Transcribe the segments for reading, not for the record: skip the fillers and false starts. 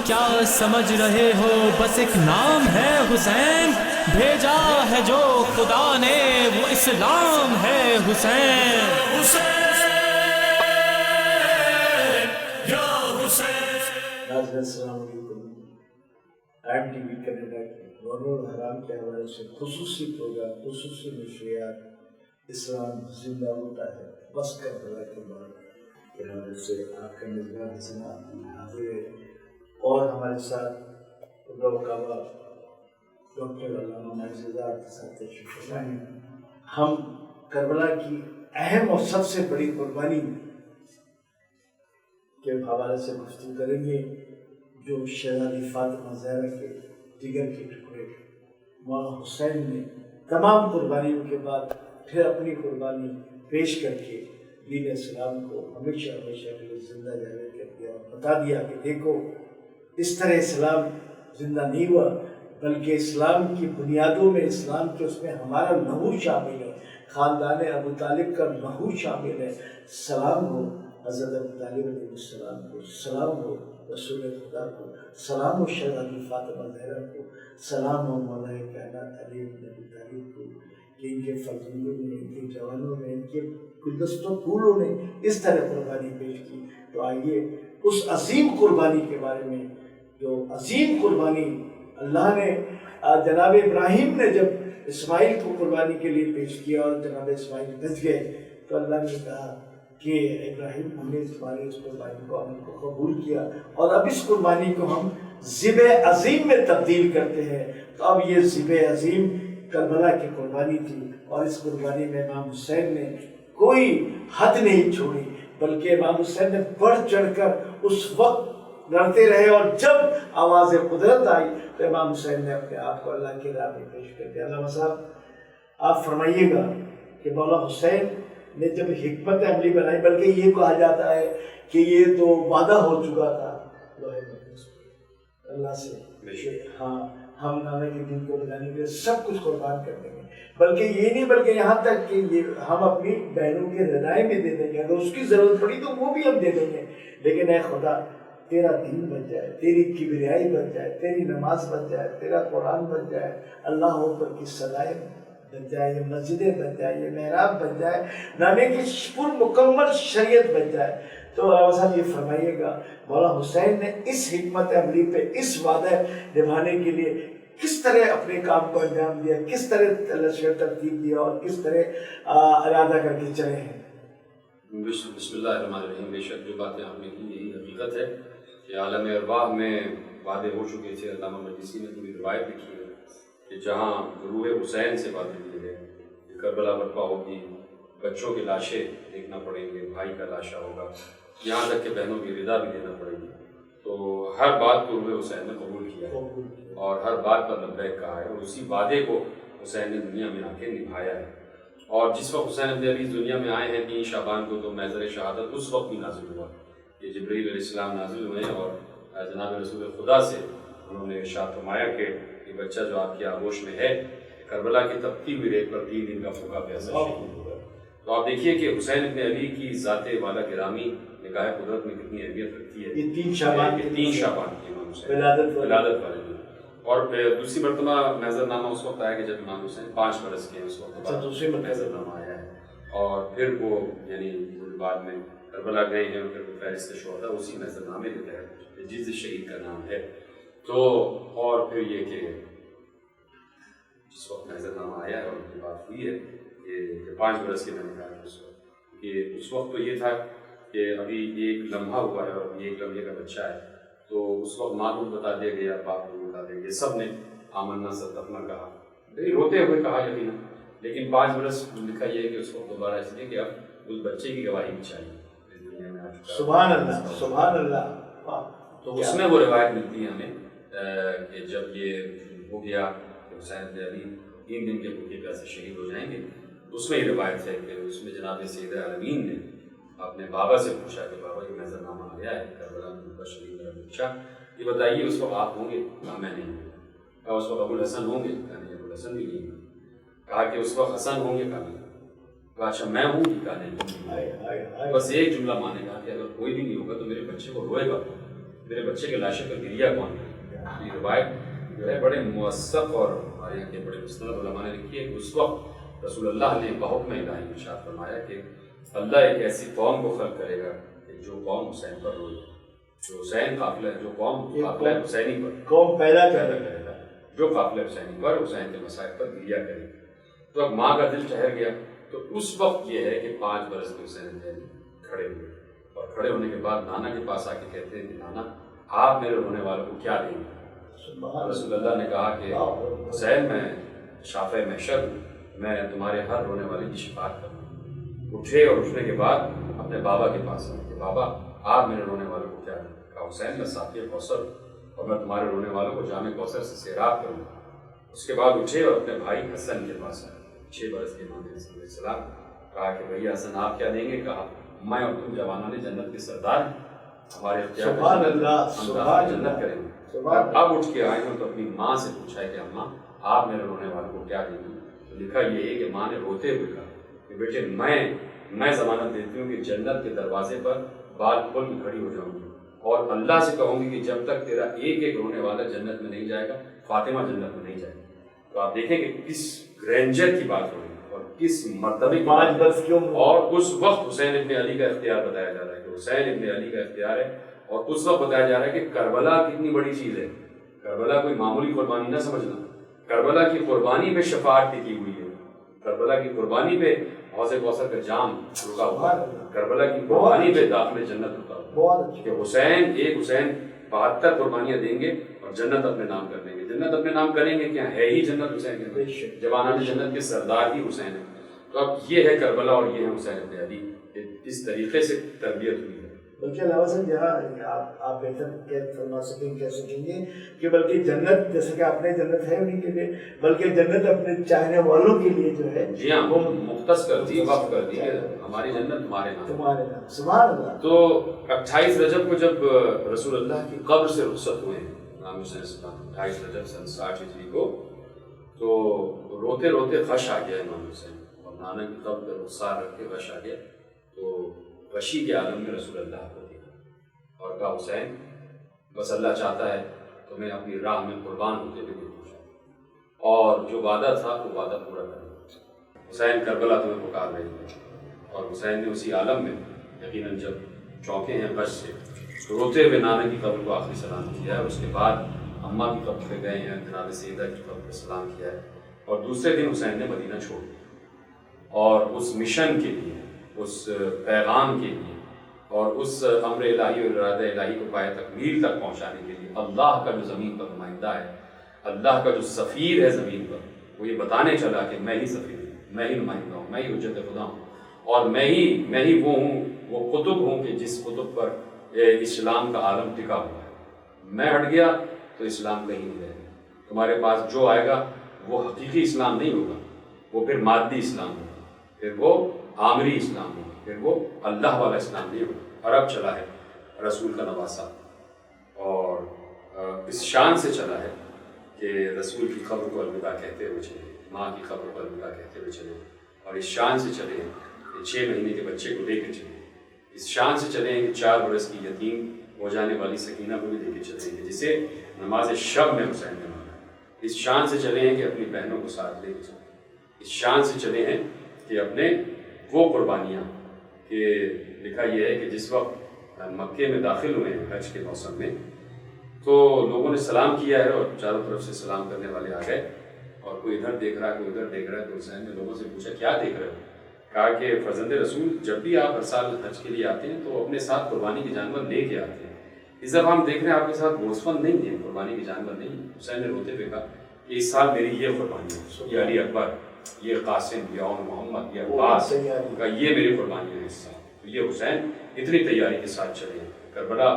کیا سمجھ رہے ہو بس ایک نام ہے حسین، بھیجا ہے جو خدا نے وہ اسلام ہے حسین۔ ناظرین السلام علیکم۔ آئم ٹی وی کینیڈا کے نور حرام کے حوالے سے خصوصی پروگرام، خصوصی نشریات اسلام زندہ ہوتا ہے بس کربلا کے بعد کے حوالے سے آپ کا میزبان حسن حاضر ہے، اور ہمارے ساتھ وکابہ ڈاکٹر علامہ معززاد کے ساتھ تشریف لائے ہیں۔ ہم کربلا کی اہم اور سب سے بڑی قربانی کے حوالے سے گفتگو کریں گے، جو شہزادی فاطمہ زہرا کے جگر کے ٹکڑے مولانا حسین نے تمام قربانیوں کے بعد پھر اپنی قربانی پیش کر کے دین اسلام کو ہمیشہ ہمیشہ کے لیے زندہ جاوید کر دیا اور بتا دیا کہ دیکھو اس طرح اسلام زندہ نہیں ہوا، بلکہ اسلام کی بنیادوں میں، اسلام کے اس میں ہمارا لہو شامل ہے، خاندان ابو طالب کا لہو شامل ہے۔ سلام ہو حضرت ابو طالب علیہ السلام کو، سلام ہو رسول خدا کو، سلام ہو شہزادی فاطمہ زہرا کو، سلام ہو مولا کائنات علی بن ابی طالب کو، کہ ان کے فرزندوں نے، ان کے جوانوں نے، ان کے گلدستوں پھولوں نے اس طرح قربانی پیش کی۔ تو آئیے اس عظیم قربانی کے بارے میں، جو عظیم قربانی اللہ نے جناب ابراہیم نے جب اسماعیل کو قربانی کے لیے پیش کیا اور جناب اسماعیل بچ گئے، تو اللہ نے کہا کہ ابراہیم ہم نے تمہاری اس قربانی کو عمل کو قبول کیا، اور اب اس قربانی کو ہم ذبح عظیم میں تبدیل کرتے ہیں۔ تو اب یہ ذبح عظیم کربلا کی قربانی تھی، اور اس قربانی میں امام حسین نے کوئی حد نہیں چھوڑی، بلکہ امام حسین نے بڑھ چڑھ کر اس وقت لڑتے رہے، اور جب آواز قدرت آئی تو امام حسین نے اپنے آپ کو اللہ کی راہ میں پیش کر دیا۔ علامہ صاحب آپ فرمائیے گا کہ مولا حسین نے جب حکمت عملی بنائی، بلکہ یہ کہا جاتا ہے کہ یہ تو وعدہ ہو چکا تھا اللہ سے، ہاں ہم نانا کے دین کو بنانے کے لیے سب کچھ قربان کر دیں گے، بلکہ یہ نہیں، بلکہ یہاں تک کہ یہ ہم اپنی بہنوں کے رضائے میں دے دیں گے، اگر اس کی ضرورت پڑی تو وہ بھی ہم دے دیں گے، لیکن اے خدا تیرا دین بن جائے، تیری کبریائی بن جائے، تیری نماز بن جائے، تیرا قرآن بن جائے، اللہ اوپر کی صدائیں بن جائے، یہ مسجدیں بن جائے، یہ محراب بن جائے، نانے کی پر مکمل شریعت بن جائے۔ تو علامہ صاحب یہ فرمائیے گا مولا حسین نے اس حکمت عملی پہ، اس وعدہ نبھانے کے لیے کس طرح اپنے کام کو انجام دیا، کس طرح لشکر ترتیب دیا، اور کس طرح ارادہ کر کے چلے ہیں؟ بسم اللہ الرحمن الرحیم۔ بے شک جو باتیں آپ نے کی یہی حقیقت ہے کہ عالم ارواح میں وعدے ہو چکے تھے۔ علامہ مجلسی نے پوری روایت لکھی ہے کہ جہاں روح حسین سے وعدے دیے گئے کہ کربلا برپا ہوگی، بچوں کی لاشیں دیکھنا پڑیں گے، بھائی کا لاشا ہوگا، یہاں تک کہ بہنوں کی رضا بھی دینا پڑے گی، تو ہر بات کو روح حسین نے قبول کیا ہے اور ہر بات پر لبیک کہا ہے، اور اسی وعدے کو حسین نے دنیا میں آ کے نبھایا ہے۔ اور جس وقت حسین ابن علی دنیا میں آئے ہیں 3 شعبان کو، تو محضر شہادت اس وقت بھی نازل ہوا کہ جبرائیل علیہ السلام نازل ہوئے اور جناب رسول خدا سے انہوں نے ارشاد فرمایا کہ یہ بچہ جو آپ کی آغوش میں ہے کربلا کی تپتی ہوئی ریت پر 3 دن کا بھوکا پیاسا شہید ہوا۔ تو آپ دیکھیے کہ حسین ابن علی کی ذات والا گرامی نگاہ قدرت میں کتنی اہمیت رکھتی ہے۔ یہ 3 شعبان کی امام حسین ولادت والے دن، اور دوسری مرتبہ محضر نامہ اس وقت آیا کہ جب امام حسین 5 برس کے اس وقت دوسری محضر نامہ آیا ہے، اور پھر وہ یعنی بعد میں کربلا گئے ہیں، اور پھر وہ فہرست شہداء اسی محضر نامے کے تحت جس شہید کا نام ہے۔ تو اور پھر یہ کہ جس وقت محضر نامہ آیا ہے اور ان کی بات ہوئی ہے کہ 5 برس کے میں نے کہا کہ اس وقت تو یہ تھا کہ ابھی ایک لمحہ ہوا ہے اور ابھی ایک لمحے کا بچہ ہے، تو اس وقت ماں کو بتا دیا گیا، باپ کو بتا دیا گیا، سب نے آمنا صدقنا کہا، روتے ہوئے کہا یقینا، لیکن 5 برس لکھا یہ ہے کہ اس وقت دوبارہ اس لیے کہ اب اس بچے کی گواہی بھی چاہیے اس دنیا میں آ چکا۔ سبحان اللہ، سبحان اللہ۔ تو اس میں وہ روایت ملتی ہے ہمیں کہ جب یہ ہو گیا کہ حسین بن علی 3 دن کے بھوکے پیاسے شہید ہو جائیں گے، اس میں یہ روایت ہے کہ اس میں جناب سید عالمین نے اپنے بابا سے پوچھا کہ بابا یہ محضر نامہ آ گیا ہے کربلا میں بھوکا شہید میرا بچہ، یہ بتائیے اس وقت آپ ہوں گے؟ کہا میں نہیں ہوں۔ کہا اس وقت ابو الحسن ہوں گے؟ کہا نہیں ابو الحسن بھی نہیں ہوں۔ کہا کہ اس وقت حسن ہوں گے؟ کہا نہیں۔ کہا اچھا میں ہوں گی؟ کہا نہیں۔ بس ایک جملہ مانے گا کہ اگر کوئی بھی نہیں ہوگا تو میرے بچے کو روئے گا، میرے بچے کے لاشے پر گریہ کون کرے؟ یہ روایت جو ہے بڑے موثق اور ہمارے یہاں کے بڑے مستند علماء نے لکھی ہے کہ اس وقت رسول اللہ نے بحکم الہی ارشاد فرمایا کہ اللہ ایک ایسی قوم کو خلق کرے گا کہ جو قوم حسین پر روئے، جو حسین قافلہ جو قوم قافلہ حسینی پر قوم پیدا کرے گا، جو قافلہ حسینی پر حسین کے مصائب پر گریہ کرے گا۔ تو اب ماں کا دل ٹھہر گیا، تو اس وقت یہ ہے کہ 5 برس کے حسین کھڑے ہوئے، اور کھڑے ہونے کے بعد نانا کے پاس آ کے کہتے ہیں کہ نانا آپ میرے رونے والوں کو کیا دیں گے؟ رسول اللہ نے کہا کہ حسین میں شافع محشر ہوں، میں تمہارے ہر رونے والے کی شفاعت کروں۔ اٹھے اور اٹھنے کے بعد اپنے بابا کے پاس آئے کہ بابا آپ میرے رونے والوں کو کیا دیں؟ کہا حسین میں ساقی کوثر ہوں اور میں تمہارے رونے والوں کو جامع کوثر سے سیراب کروں۔ اس کے بعد اٹھے اور اپنے بھائی حسن کے پاس آئے، 6 برس کے امام حسن علیہ السلام، کہا کہ بھیا حسن آپ کیا دیں گے؟ کہا میں اور تم جوانوں نے جنت کے سردار ہیں، ہمارے اختیار میں جنت کریں گے۔ اب اٹھ کے آئے ہیں تو اپنی ماں سے پوچھا ہے کہ اماں آپ میرے رونے والوں کو کیا دیں گی؟ تو لکھا یہ ہے کہ ماں نے روتے ہوئے کہا کہ بیٹے میں ضمانت دیتی ہوں کہ جنت کے دروازے پر بال کھول کے کھڑی ہو جاؤں گی اور اللہ سے کہوں گی کہ جب تک تیرا ایک ایک رونے والا جنت میں نہیں جائے گا فاطمہ جنت میں نہیں جائے گی۔ تو آپ دیکھیں کہ کس گرینجر کی بات ہو رہی ہے اور کس مرتبے کی 5 برس کی عمر، اور اس وقت حسین ابن علی کا اختیار بتایا جا رہا ہے کہ حسین ابن علی کا اختیار ہے، اور اس وقت بتایا جا رہا ہے کہ کربلا کتنی بڑی چیز ہے۔ کربلا کوئی معمولی قربانی نہ سمجھنا، کربلا کی قربانی پہ شفاعت کی ہوئی ہے، کربلا کی قربانی پہ حوض کوثر کا جام رکا ہوا ہے، کربلا کی قربانی پہ داخل جنت رکا ہوا ہے کہ حسین 72 قربانیاں دیں گے اور جنت اپنے نام کر دیں گے۔ جنت اپنے نام کریں گے کیا ہے ہی جنت حسین کے نام، جوانان جنت کے سردار ہی حسین ہیں۔ تو اب یہ ہے کربلا اور یہ ہے حسین ابن علی، اس طریقے سے تربیت ہوئی ہے۔ بلکہ علاوہ سے یہاں آپ بہتر فرما سکیں کہہ سکیں گے کہ بلکہ جنت جیسے کہ اپنے جنت ہے انہیں کے لیے، بلکہ جنت اپنے چاہنے والوں کے لیے جو ہے جی ہاں وہ مختص کر دی، وقف کر دی کہ ہماری جنت تمہارے نام۔ سبحان اللہ۔ تو 28 رجب کو جب رسول اللہ کی قبر سے رخصت ہوئے ہیں امام حسین السلام 28 رجب سن 60 ہجری کو، تو روتے روتے غش آ گیا امام حسین، اور نانا کی قبر پہ رخسار رکھ کے غش آ گیا۔ تو غشی کے عالم میں رسول اللہ کو دیکھا اور کہا حسین بس اللہ چاہتا ہے تو میں اپنی راہ میں قربان ہوتے ہوئے دیکھوں، اور جو وعدہ تھا وہ وعدہ پورا کروں۔ حسین کربلا تمہیں پکار رہی ہے، اور حسین نے اسی عالم میں یقیناً جب چونکے ہیں غش سے تو روتے ہوئے نانا کی قبر کو آخری سلام کیا ہے، اس کے بعد اماں کی قبر پہ گئے ہیں، جناب سیدہ کی قبر پہ سلام کیا ہے، اور دوسرے دن حسین نے مدینہ چھوڑ دیا، اور اس مشن کے لیے، اس پیغام کے لیے، اور اس امر الہی اور ارادہ الہی کو پائے تکمیل تک پہنچانے کے لیے اللہ کا جو زمین پر نمائندہ ہے، اللہ کا جو سفیر ہے زمین پر، وہ یہ بتانے چلا کہ میں ہی سفیر ہوں، میں ہی نمائندہ ہوں، میں ہی حجت خدا ہوں، اور میں ہی وہ ہوں، وہ قطب ہوں کہ جس قطب پر اسلام کا عالم ٹکا ہوا ہے۔ میں ہٹ گیا تو اسلام کہیں نہیں رہے گا، تمہارے پاس جو آئے گا وہ حقیقی اسلام نہیں ہوگا، وہ پھر مادی اسلام ہوگا، پھر وہ عامری اسلام ہوگا، پھر وہ اللہ والا اسلام نہیں ہوگا۔ اور اب چلا ہے رسول کا نواسا، اور اس شان سے چلا ہے کہ رسول کی قبر کو الوداع کہتے ہوئے چلے، ماں کی قبر کو الوداع کہتے ہوئے چلے، اور اس شان سے چلے ہیں کہ 6 مہینے کے بچے کو لے کے چلے، اس شان سے چلے ہیں کہ 4 برس کی یتیم ہو جانے والی سکینہ کو بھی لے کے چلے ہیں جسے نماز شب میں حسین نے مارا، اس شان سے چلے ہیں کہ اپنی بہنوں کو ساتھ لے کے چلے، اس شان سے چلے ہیں کہ اپنے وہ قربانیاں، کہ لکھا یہ ہے کہ جس وقت مکے میں داخل ہوئے ہیں حج کے موسم میں، تو لوگوں نے سلام کیا ہے اور چاروں طرف سے سلام کرنے والے آ گئے، اور کوئی ادھر دیکھ رہا ہے کوئی ادھر دیکھ رہا ہے، تو حسین نے لوگوں سے پوچھا کیا دیکھ رہے ہو؟ کہا کہ فرزند رسول جب بھی آپ ہر سال حج کے لیے آتے ہیں تو اپنے ساتھ قربانی کے جانور لے کے آتے ہیں، اس دفعہ ہم دیکھ رہے ہیں آپ کے ساتھ گوسفند نہیں ہیں، قربانی کے جانور نہیں ہیں۔ حسین نے روتے ہوئے کہا کہ اس سال میری یہ قربانی ہے، یہ علی اکبر، یہ قاسم، یہ عون محمد، یہ عباس کا یہ میری قربانی ہے اس سال۔ تو یہ حسین اتنی تیاری کے ساتھ چلے ہیں، کربلا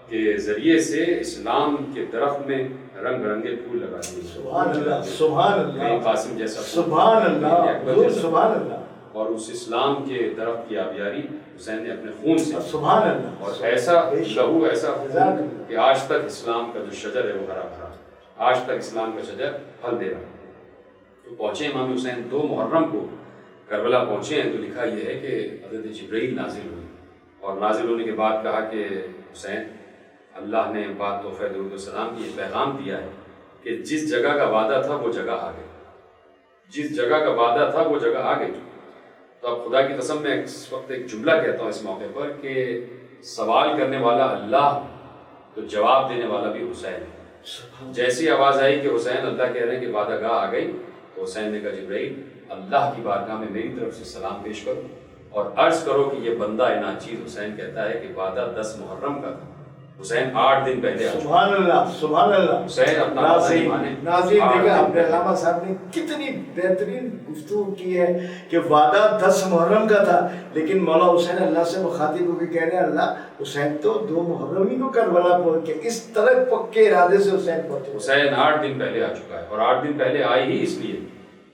کے ذریعے سے اسلام کے درخت میں رنگ برنگے پھول لگا دیے، سبحان اللہ، سبحان اللہ، قاسم جیسا، سبحان اللہ، سبحان اللہ، اور اس اسلام کے درخت کی آبیاری حسین نے اپنے خون سے، سبحان اللہ، اور ایسا لہو ایسا خون کہ آج تک اسلام کا جو شجر ہے وہ ہرا بھرا، آج تک اسلام کا شجر پھل دے رہا۔ تو پہنچے امام حسین 2 محرم کو کربلا پہنچے ہیں، تو لکھا یہ ہے کہ حضرت جبرائیل نازل ہوئی، اور نازل ہونے کے بعد کہا کہ حسین اللہ نے بعد تحفہ درود و سلام کی یہ پیغام دیا ہے کہ جس جگہ کا وعدہ تھا وہ جگہ آ گئی، جس جگہ کا وعدہ تھا وہ جگہ آ گئی۔ تو اب خدا کی قسم میں اس وقت ایک جملہ کہتا ہوں اس موقع پر کہ سوال کرنے والا اللہ تو جواب دینے والا بھی حسین ہے۔ جیسی آواز آئی کہ حسین اللہ کہہ رہے ہیں کہ وعدہ گاہ آ گئی، تو حسین نے کہا جبرائیل اللہ کی بارگاہ میں میری طرف سے سلام پیش کرو اور عرض کرو کہ یہ بندہ ناچیز حسین کہتا ہے کہ وعدہ 10 محرم کا تھا، حسین 8 دن پہلے آ چکا۔ سبحان اللہ سبحان اللہ۔ حسین اپنا ناظرین دیکھا آپ نے علامہ صاحب نے کتنی بہترین گفتگو کی ہے کہ وعدہ 10 محرم کا تھا، لیکن مولا حسین اللہ سے مخاطب ہو کے کہہ رہے ہیں اللہ حسین تو 2 محرم ہی کو کربلا پہنچ کے، اس طرح پکے ارادے سے حسین پہنچے۔ حسین 8 دن پہلے آ چکا ہے، اور 8 دن پہلے آئی ہی اس لیے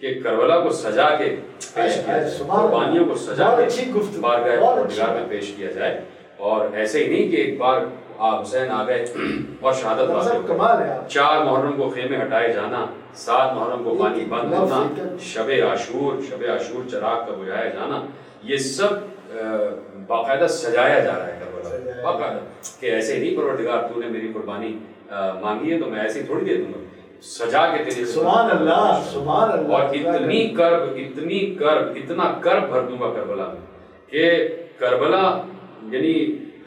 کہ کربلا کو سجا کے پیش کیا جائے، قربانیوں کو سجا کے بارگاہ پروردگار میں پیش کیا جائے، اور ایسے ہی نہیں کہ ایک بار حسین آ گئے اور شہادت واقع۔ 4 محرم کو خیمے ہٹائے جانا، 7 محرم کو پانی بند ہونا، شب عاشور چراغ کا بجھایا جانا، یہ سب باقاعدہ سجایا جا رہا ہے کربلا باقاعدہ، کہ ایسے نہیں پروردگار تو نے میری قربانی مانگی ہے تو میں ایسے ہی تھوڑی دے دوں گا، سجا کے تیرے سبحان اللہ سبحان اللہ، اور اتنی کرب اتنا کرب بھر دوں گا کربلا میں کہ کربلا یعنی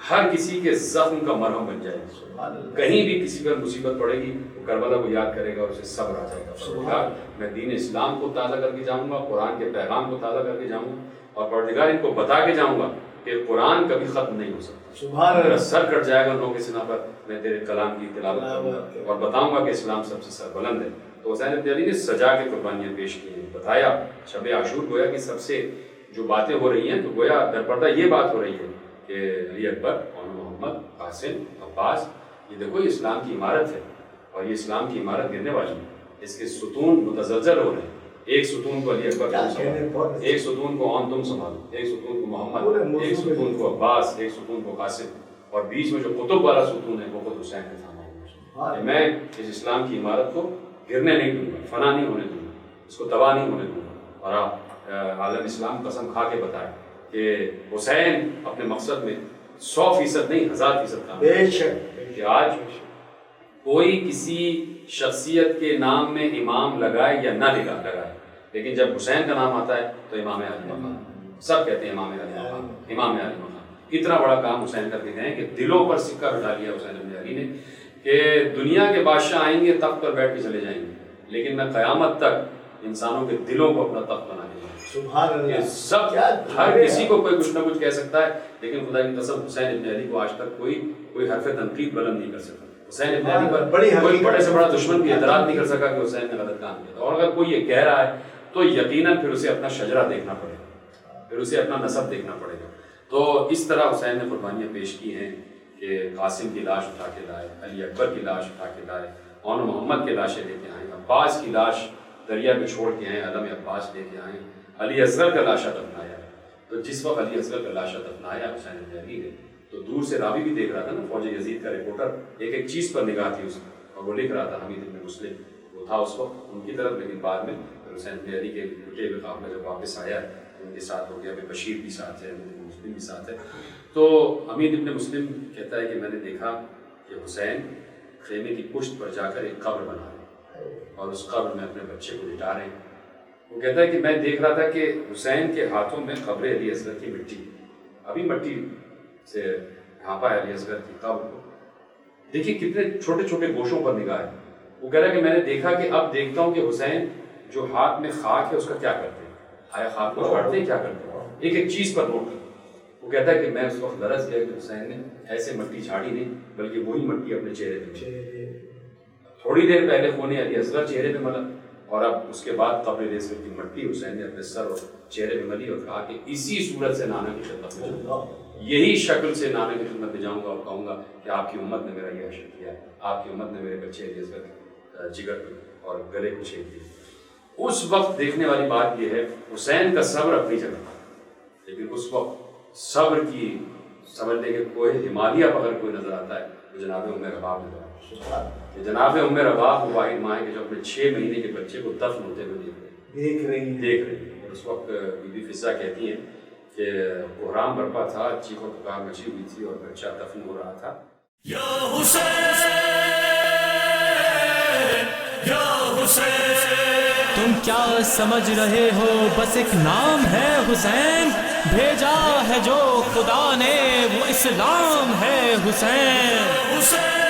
ہر کسی کے زخم کا مرہم بن جائے گا۔ کہیں بھی کسی پر مصیبت پڑے گی وہ کربلا کو یاد کرے گا اور اسے صبر آ جائے گا۔ پروردگار میں دین اسلام کو تازہ کر کے جاؤں گا، قرآن کے پیغام کو تازہ کر کے جاؤں گا، اور پروردگار ان کو بتا کے جاؤں گا کہ قرآن کبھی ختم نہیں ہو سکتا۔ میرا سر کٹ جائے گا نو کے سنا پر، میں تیرے کلام کی تلاوت کروں گا اور بتاؤں گا کہ اسلام سب سے سربلند ہے۔ تو حسین ابن علی نے سجا کے قربانیاں پیش کی ہیں، بتایا شب عاشور گویا کہ سب سے جو باتیں ہو رہی ہیں تو گویا در پردہ یہ بات ہو رہی ہے کہ علی اکبر اور محمد قاسم عباس، یہ دیکھو یہ اسلام کی عمارت ہے اور یہ اسلام کی عمارت گرنے والی ہے، اس کے ستون متزلزل ہو رہے ہیں، ایک ستون کو علی اکبر تم سنبھالو، ایک ستون کو تم سنبھالو، ایک ستون کو محمد، ایک ستون کو عباس، ایک ستون کو قاسم، اور بیچ میں جو قطب والا ستون ہے وہ خود حسین نے تھاما ہے۔ میں اس اسلام کی عمارت کو گرنے نہیں دوں گا، فنا نہیں ہونے دوں گا، اس کو تباہ نہیں ہونے دوں گا۔ اور عالم اسلام قسم کھا کے بتائے کہ حسین اپنے مقصد میں 100% نہیں 1000% کامیاب، کہ آج کوئی کسی شخصیت کے نام میں امام لگائے یا نہ لگائے، لیکن جب حسین کا نام آتا ہے تو امام علی مقام، سب کہتے ہیں امام علی مقام، امام علی مقام۔ اتنا بڑا کام حسین کر کے گئے کہ دلوں پر سکہ بٹھا لیا حسین ابن علی نے کہ دنیا کے بادشاہ آئیں گے تخت پر بیٹھ کے چلے جائیں گے، لیکن میں قیامت تک انسانوں کے دلوں کو اپنا تخت بنا کے سبحان اللہ۔ سب ہر کسی کو کوئی کچھ نہ کچھ کہہ سکتا ہے، لیکن خدا کی قسم حسین ابن علی کو آج تک کوئی حرف تنقید بلند نہیں کر سکتا۔ حسین ابن علی پر کوئی بڑے سے بڑا دشمن بھی اعتراض نہیں کر سکا کہ حسین نے غلط کام کیا، اور اگر کوئی یہ کہہ رہا ہے تو یقیناً پھر اسے اپنا شجرہ دیکھنا پڑے گا، پھر اسے اپنا نسب دیکھنا پڑے گا۔ تو اس طرح حسین نے قربانیاں پیش کی ہیں کہ قاسم کی لاش اٹھا کے لائے، علی اکبر کی لاش اٹھا کے لائے، اور محمد کی لاشیں لے کے آئے، عباس کی لاش دریا میں چھوڑ کے آئے، علم عباس لے کے آئے، علی اصغر کا لاشا دفنایا۔ تو جس وقت علی اصغر کا لاشا دفنایا حسین ابن علی نے، تو دور سے راوی بھی دیکھ رہا تھا نا، فوج یزید کا رپورٹر، ایک چیز پر نگاہ تھی اس کی، اور وہ لکھ رہا تھا حمید ابن مسلم، وہ تھا اس وقت ان کی طرف، لیکن بعد میں حسین ابن علی کے ٹوٹے ہوئے قافلے جب واپس آیا ان کے ساتھ ہو گیا، ابن بشیر بھی ساتھ ہے، حمید ابن مسلم بھی ساتھ ہے۔ تو حمید ابن مسلم کہتا ہے کہ میں نے دیکھا کہ حسین خیمے کی پشت پر جا کر ایک قبر بنا رہے ہیں اور اس قبر میں اپنے بچے کو لٹا رہے ہیں۔ وہ کہتا ہے کہ میں دیکھ رہا تھا کہ حسین کے ہاتھوں میں قبر علی اصغر کی مٹی، ابھی مٹی سے ڈھانپا ہے علی اصغر کی قبر کو، دیکھیے کتنے چھوٹے چھوٹے گوشوں پر نگاہ ہے۔ وہ کہہ رہا ہے کہ میں نے دیکھا کہ اب دیکھتا ہوں کہ حسین جو ہاتھ میں خاک ہے اس کا کیا کرتے ہیں، آیا خاک کو چھاڑتے ہیں کیا کرتے ہیں، ایک ایک چیز پر نوٹ کرتے۔ وہ کہتا ہے کہ میں اس وقت لرز گیا کہ حسین نے ایسے مٹی جھاڑی نہیں بلکہ وہی مٹی اپنے چہرے پہ، تھوڑی دیر پہلے خون علی اصغر چہرے پہ ملا، اور اب اس کے بعد قبر علی اصغر کی مٹی حسین نے اپنے سر اور چہرے پہ ملی، اور کہا کہ اسی صورت سے نانا کی خدمت میں جاؤں گا، یہی شکل سے نانا کی خدمت میں جاؤں گا اور کہوں گا کہ آپ کی امت نے میرا یہ عشق کیا ہے، آپ کی امت نے میرے بچے علی اصغر جگر اور گلے کو چھید دیا۔ اس وقت دیکھنے والی بات یہ ہے حسین کا صبر اپنی جگہ تھا، لیکن اس وقت صبر کی سمجھنے کے کوئی ہمالیہ اگر کوئی نظر آتا ہے تو جناب ام رباب نظر آتا ہے، کہ جناب ام رباب وہ واحد ماں ہے کہ جو اپنے 6 مہینے کے بچے کو دفن ہوتے ہوئے دیکھ رہی ہیں۔ اور اس وقت بی بی فضہ کہتی ہیں کہ کوہرام برپا تھا، چیخ و پکار مچی ہوئی تھی اور بچہ دفن ہو رہا تھا، یا حسین یا حسین، تم کیا سمجھ رہے ہو بس ایک نام ہے حسین، بھیجا ہے جو خدا نے وہ اسلام ہے حسین۔